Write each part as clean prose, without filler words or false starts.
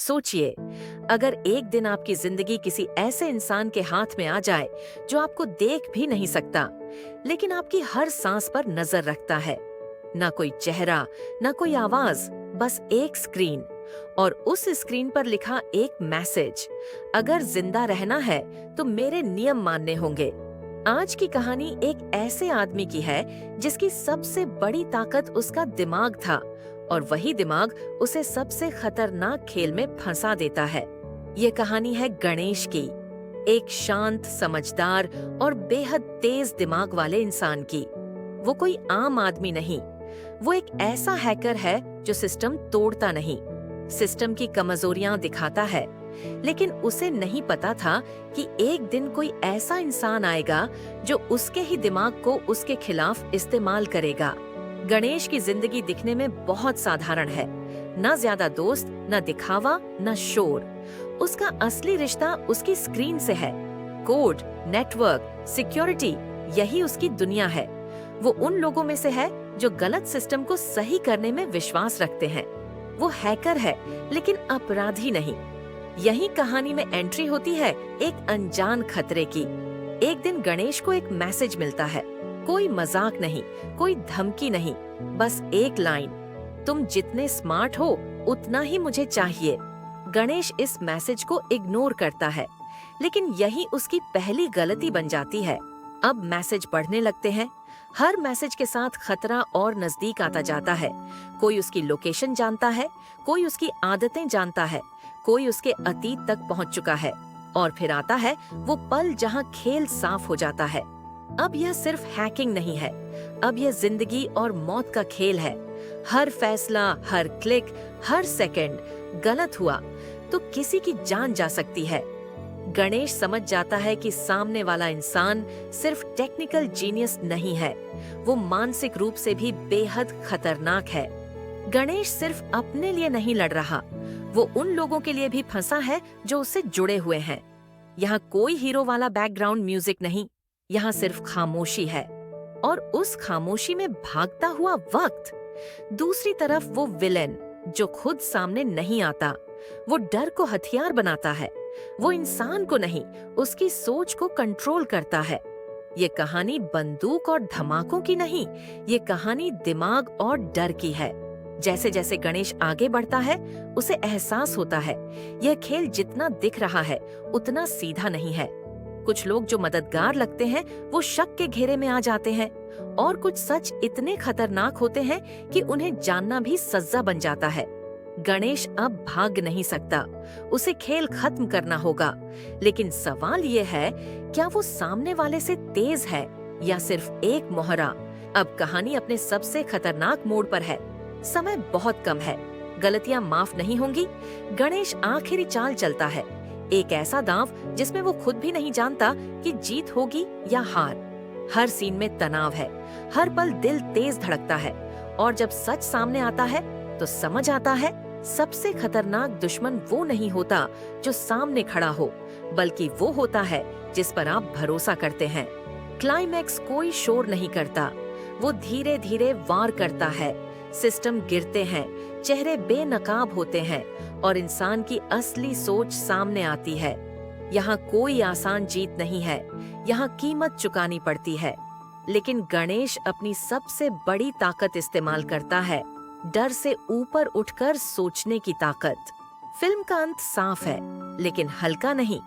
सोचिए, अगर एक दिन आपकी जिंदगी किसी ऐसे इंसान के हाथ में आ जाए जो आपको देख भी नहीं सकता, लेकिन आपकी हर सांस पर नजर रखता है। ना कोई चेहरा, ना कोई आवाज, बस एक स्क्रीन, और उस स्क्रीन पर लिखा एक मैसेज, अगर जिंदा रहना है तो मेरे नियम मानने होंगे। आज की कहानी एक ऐसे आदमी की है जिसकी सबसे बड़ी ताकत उसका दिमाग था, और वही दिमाग उसे सबसे खतरनाक खेल में फंसा देता है। ये कहानी है गणेश की, एक शांत, समझदार और बेहद तेज दिमाग वाले इंसान की। वो कोई आम आदमी नहीं, वो एक ऐसा हैकर है जो सिस्टम तोड़ता नहीं, सिस्टम की कमजोरियां दिखाता है, लेकिन उसे नहीं पता था कि एक दिन कोई ऐसा इंसान आएगा जो उसके ही दिमाग को उसके खिलाफ इस्तेमाल करेगा। गणेश की जिंदगी दिखने में बहुत साधारण है, न ज्यादा दोस्त, न दिखावा, न शोर। उसका असली रिश्ता उसकी स्क्रीन से है। कोड, नेटवर्क, सिक्योरिटी, यही उसकी दुनिया है। वो उन लोगों में से है जो गलत सिस्टम को सही करने में विश्वास रखते हैं। वो हैकर है, लेकिन अपराधी नहीं। यही कहानी में एंट्री होती है एक अनजान खतरे की। एक दिन गणेश को एक मैसेज मिलता है, कोई मजाक नहीं, कोई धमकी नहीं, बस एक लाइन, तुम जितने स्मार्ट हो उतना ही मुझे चाहिए। गणेश इस मैसेज को इग्नोर करता है, लेकिन यही उसकी पहली गलती बन जाती है। अब मैसेज पढ़ने लगते हैं। हर मैसेज के साथ खतरा और नजदीक आता जाता है। कोई उसकी लोकेशन जानता है, कोई उसकी आदतें जानता है, कोई उसके अतीत तक पहुंच चुका है, और फिर आता है वो पल जहां खेल साफ हो जाता है। अब यह सिर्फ हैकिंग नहीं है, अब यह जिंदगी और मौत का खेल है। हर फैसला, हर क्लिक, हर सेकंड गलत हुआ तो किसी की जान जा सकती है। गणेश समझ जाता है कि सामने वाला इंसान सिर्फ टेक्निकल जीनियस नहीं है, वो मानसिक रूप से भी बेहद खतरनाक है। गणेश सिर्फ अपने लिए नहीं लड़ रहा, वो उन लोगों के लिए भी फंसा है जो उससे जुड़े हुए हैं। यहाँ कोई हीरो वाला बैकग्राउंड म्यूजिक नहीं, यहाँ सिर्फ खामोशी है, और उस खामोशी में भागता हुआ वक्त। दूसरी तरफ वो विलेन जो खुद सामने नहीं आता, वो डर को हथियार बनाता है, वो इंसान को नहीं, उसकी सोच को कंट्रोल करता है। ये कहानी बंदूक और धमाकों की नहीं, ये कहानी दिमाग और डर की है। जैसे जैसे गणेश आगे बढ़ता है, उसे एहसास होता है यह खेल जितना दिख रहा है उतना सीधा नहीं है। कुछ लोग जो मददगार लगते हैं वो शक के घेरे में आ जाते हैं, और कुछ सच इतने खतरनाक होते हैं कि उन्हें जानना भी सजा बन जाता है। गणेश अब भाग नहीं सकता, उसे खेल खत्म करना होगा। लेकिन सवाल ये है, क्या वो सामने वाले से तेज है या सिर्फ एक मोहरा? अब कहानी अपने सबसे खतरनाक मोड़ पर है। समय बहुत कम है, गलतियां माफ नहीं होंगी। गणेश आखिरी चाल चलता है, एक ऐसा दांव जिसमें वो खुद भी नहीं जानता कि जीत होगी या हार। हर सीन में तनाव है, हर पल दिल तेज धड़कता है, और जब सच सामने आता है तो समझ आता है सबसे खतरनाक दुश्मन वो नहीं होता जो सामने खड़ा हो, बल्कि वो होता है जिस पर आप भरोसा करते हैं। क्लाइमैक्स कोई शोर नहीं करता, वो धीरे धीरे वार करता है। सिस्टम गिरते हैं, चेहरे बेनकाब होते हैं, और इंसान की असली सोच सामने आती है। यहाँ कोई आसान जीत नहीं है, यहाँ कीमत चुकानी पड़ती है। लेकिन गणेश अपनी सबसे बड़ी ताकत इस्तेमाल करता है, डर से ऊपर उठकर सोचने की ताकत। फिल्म का अंत साफ है, लेकिन हल्का नहीं।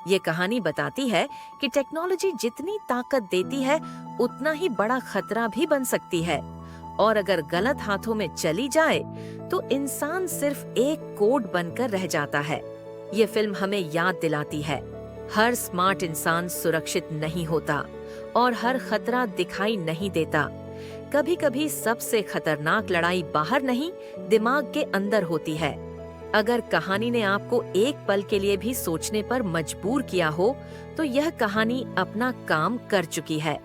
ये कहानी बताती है कि टेक्नोलॉजी जितनी ताकत देती है उतना ही बड़ा खतरा भी बन सकती है, और अगर गलत हाथों में चली जाए तो इंसान सिर्फ एक कोड बनकर रह जाता है। ये फिल्म हमें याद दिलाती है, हर स्मार्ट इंसान सुरक्षित नहीं होता, और हर खतरा दिखाई नहीं देता। कभी कभी सबसे खतरनाक लड़ाई बाहर नहीं, दिमाग के अंदर होती है। अगर कहानी ने आपको एक पल के लिए भी सोचने पर मजबूर किया हो, तो यह कहानी अपना काम कर चुकी है।